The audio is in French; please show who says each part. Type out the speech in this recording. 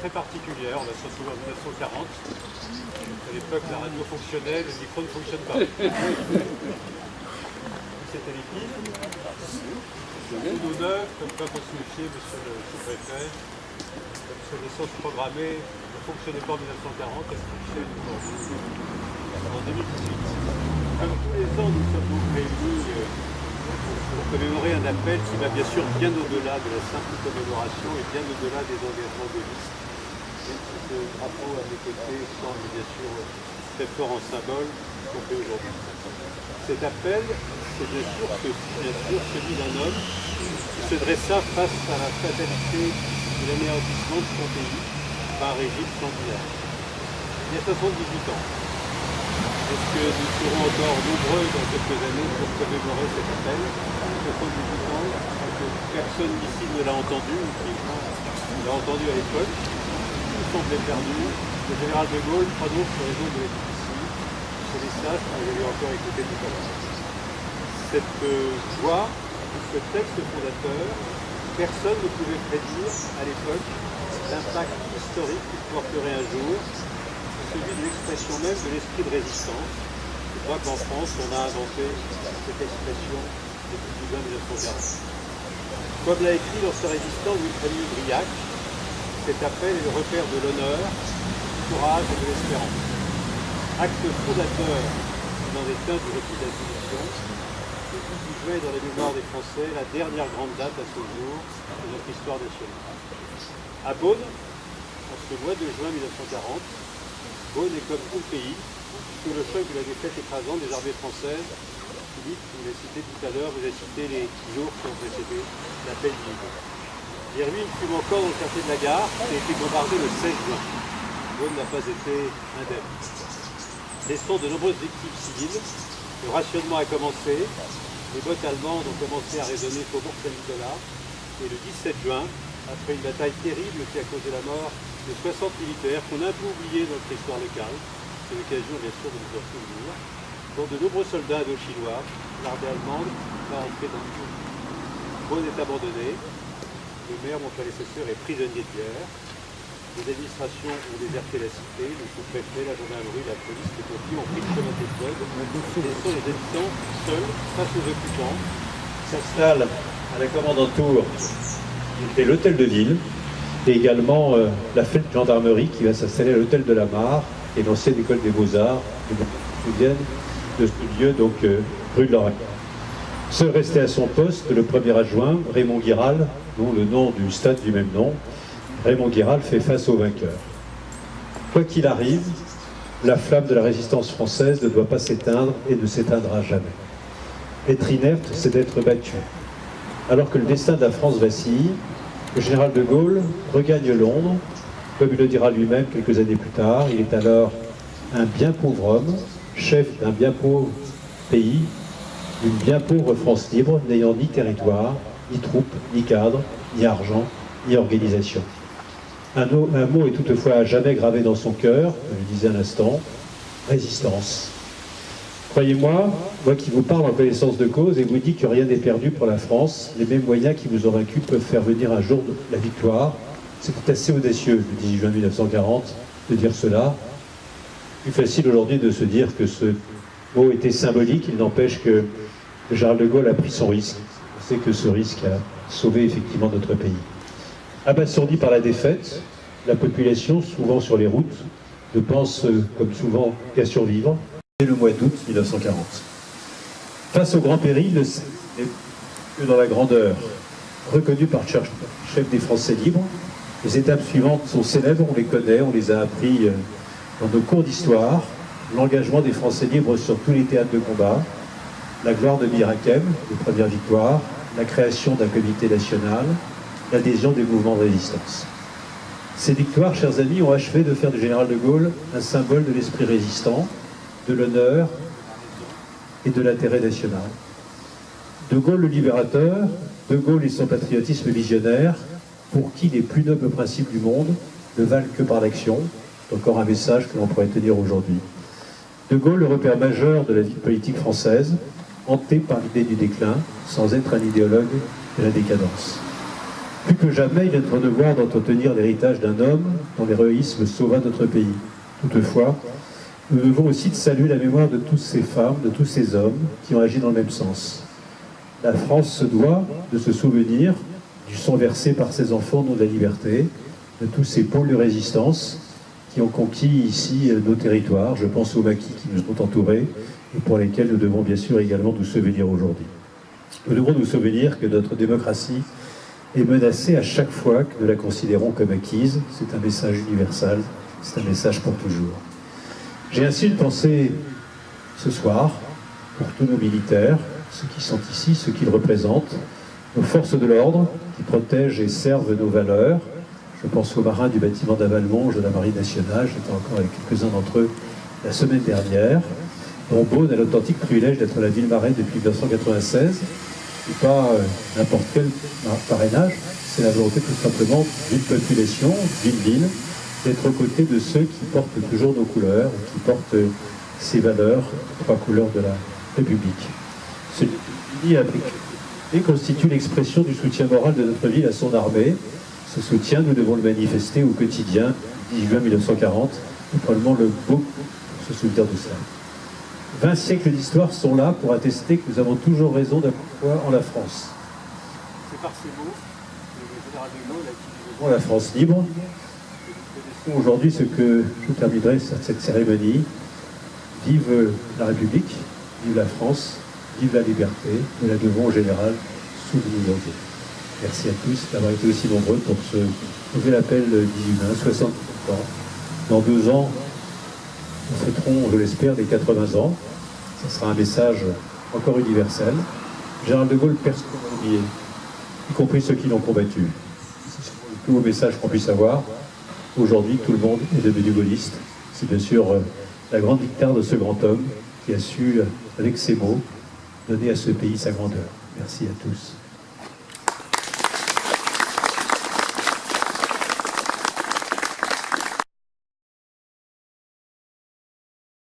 Speaker 1: très particulière. On va se retrouver en 1940. À l'époque, la radio fonctionnait, le micro ne fonctionne pas. C'était l'équipe. Tout neuf, comme quoi faut se méfier, monsieur le sous-préfet. L'obsolescence programmée ne fonctionnait pas en 1940, elle fonctionne en 2018. Comme tous les ans, nous sommes donc réunis pour commémorer un appel qui va bien sûr bien au-delà de la simple commémoration et bien au-delà des engagements de liste. Même si ce drapeau à mes côtés semble bien sûr très fort en symbole qu'on fait aujourd'hui. Cet appel, c'est bien sûr celui d'un homme qui se dressa face à la fatalité de l'anéantissement de son pays par un régime sanguinaire. Il y a 78 ans. Est-ce que nous serons encore nombreux dans quelques années pour commémorer cet appel? 78 ans, que personne ici ne l'a entendu, ou qui l'a entendu à l'époque. Tout semblait perdu. Le général de Gaulle prononce le réseau de l'EPC. Ce message que vous avez encore écouté tout à l'heure. Cette voix, ce texte fondateur, personne ne pouvait prédire à l'époque l'impact historique qu'il porterait un jour, celui de l'expression même de l'esprit de résistance. Je crois qu'en France, on a inventé cette expression depuis plus d'un 1940. Comme l'a écrit dans ce résistant Louis-Rémy Briac, cet appel est le repère de l'honneur, du courage et de l'espérance. Acte fondateur dans les teintes du récit d'Institution, le 18 juin est dans la mémoire des Français la dernière grande date à ce jour de notre histoire nationale. À Beaune, en ce mois de juin 1940, Beaune est comme tout le pays, sous le choc de la défaite écrasante des armées françaises. Philippe, vous l'avez cité tout à l'heure, vous avez cité les jours qui ont précédé l'appel d'Yves. Les ruines fument encore dans le quartier de la Gare, qui a été bombardé le 16 juin. Beaune n'a pas été indemne. Laissant de nombreuses victimes civiles, le rationnement a commencé, les bottes allemandes ont commencé à résonner Faubourg Saint-Nicolas, et le 17 juin, après une bataille terrible qui a causé la mort de 60 militaires qu'on a un peu oubliés dans notre histoire locale, c'est l'occasion bien sûr de nous en souvenir, dont de nombreux soldats indochinois, l'armée allemande va entrer dans le jeu. Beaune est abandonné, le maire, mon prédécesseur, est prisonnier de guerre, les administrations ont déserté la cité, le sous-préfet, la gendarmerie, la police, les pompiers ont pris le chemin des fleuves, laissant les habitants seuls face aux occupants. S'installe à la commandanture, qui était l'hôtel de ville, et également la fête de gendarmerie qui va s'installer à l'hôtel de la Mare et l'ancienne école des Beaux-Arts, qui se souviennent de ce lieu, donc rue de l'Oreille. Seul resté à son poste, le premier adjoint, Raymond Guiral, dont le nom du stade du même nom, Raymond Guiral fait face aux vainqueurs. Quoi qu'il arrive, la flamme de la résistance française ne doit pas s'éteindre et ne s'éteindra jamais. Être inerte, c'est d'être battu. Alors que le destin de la France vacille, le général de Gaulle regagne Londres, comme il le dira lui-même quelques années plus tard. Il est alors un bien pauvre homme, chef d'un bien pauvre pays, d'une bien pauvre France libre, n'ayant ni territoire, ni troupes, ni cadre, ni argent, ni organisation. Un mot est toutefois à jamais gravé dans son cœur, je le disais à l'instant, résistance. Croyez-moi, moi qui vous parle en connaissance de cause et vous dis que rien n'est perdu pour la France, les mêmes moyens qui vous ont vaincu peuvent faire venir un jour la victoire. C'était assez audacieux, le 18 juin 1940, de dire cela. Plus facile aujourd'hui de se dire que ce mot était symbolique, il n'empêche que le général de Gaulle a pris son risque. On sait que ce risque a sauvé effectivement notre pays. Abasourdi par la défaite, la population, souvent sur les routes, ne pense comme souvent qu'à survivre. C'est le mois d'août 1940. Face au grand péril, que dans la grandeur, reconnu par Churchill, chef des Français libres, les étapes suivantes sont célèbres, on les connaît, on les a appris dans nos cours d'histoire. L'engagement des Français libres sur tous les théâtres de combat, la gloire de Bir-Hakeim, les premières victoires, la création d'un comité national, l'adhésion des mouvements de résistance. Ces victoires, chers amis, ont achevé de faire du général de Gaulle un symbole de l'esprit résistant, de l'honneur et de l'intérêt national. De Gaulle le libérateur, de Gaulle et son patriotisme visionnaire, pour qui les plus nobles principes du monde ne valent que par l'action. C'est encore un message que l'on pourrait tenir aujourd'hui. De Gaulle, le repère majeur de la vie politique française, hanté par l'idée du déclin, sans être un idéologue de la décadence.
Speaker 2: Plus que jamais, il est notre devoir d'entretenir l'héritage d'un homme dont l'héroïsme sauva notre pays. Toutefois, nous devons aussi saluer la mémoire de toutes ces femmes, de tous ces hommes qui ont agi dans le même sens. La France se doit de se souvenir du sang versé par ses enfants au nom de la liberté, de tous ces pôles de résistance qui ont conquis ici nos territoires. Je pense aux maquis qui nous ont entourés et pour lesquels nous devons bien sûr également nous souvenir aujourd'hui. Nous devons nous souvenir que notre démocratie est menacée à chaque fois que nous la considérons comme acquise. C'est un message universel, c'est un message pour toujours. J'ai ainsi une pensée ce soir pour tous nos militaires, ceux qui sont ici, ceux qu'ils représentent, nos forces de l'ordre qui protègent et servent nos valeurs. Je pense aux marins du bâtiment d'Avalmonge de la Marine nationale, j'étais encore avec quelques-uns d'entre eux la semaine dernière, dont Beaune a l'authentique privilège d'être la ville marraine depuis 1996, et pas n'importe quel parrainage, c'est la volonté tout simplement d'une population, d'une ville, d'être aux côtés de ceux qui portent toujours nos couleurs, qui portent ces valeurs, les trois couleurs de la République. Celui qui constitue l'expression du soutien moral de notre ville à son armée. Ce soutien, nous devons le manifester au quotidien, 10 juin 1940, et probablement le beau pour se souvenir de cela. 20 siècles d'histoire sont là pour attester que nous avons toujours raison d'avoir foi en la France.
Speaker 1: C'est par ces mots que le général de Gaulle a utilisé
Speaker 2: La France libre. Aujourd'hui, ce que je terminerai cette cérémonie, vive la République, vive la France, vive la liberté, nous la devons au général souvenir. Merci à tous d'avoir été aussi nombreux pour ce nouvel appel 18 juin, 60 ans. Dans 2 ans, nous fêterons, je l'espère, les 80 ans. Ce sera un message encore universel. Général de Gaulle, personne n'a oublié, y compris ceux qui l'ont combattu. C'est le plus beau message qu'on puisse avoir. Aujourd'hui, tout le monde est devenu gaulliste. C'est bien sûr la grande victoire de ce grand homme qui a su, avec ses mots, donner à ce pays sa grandeur. Merci à tous.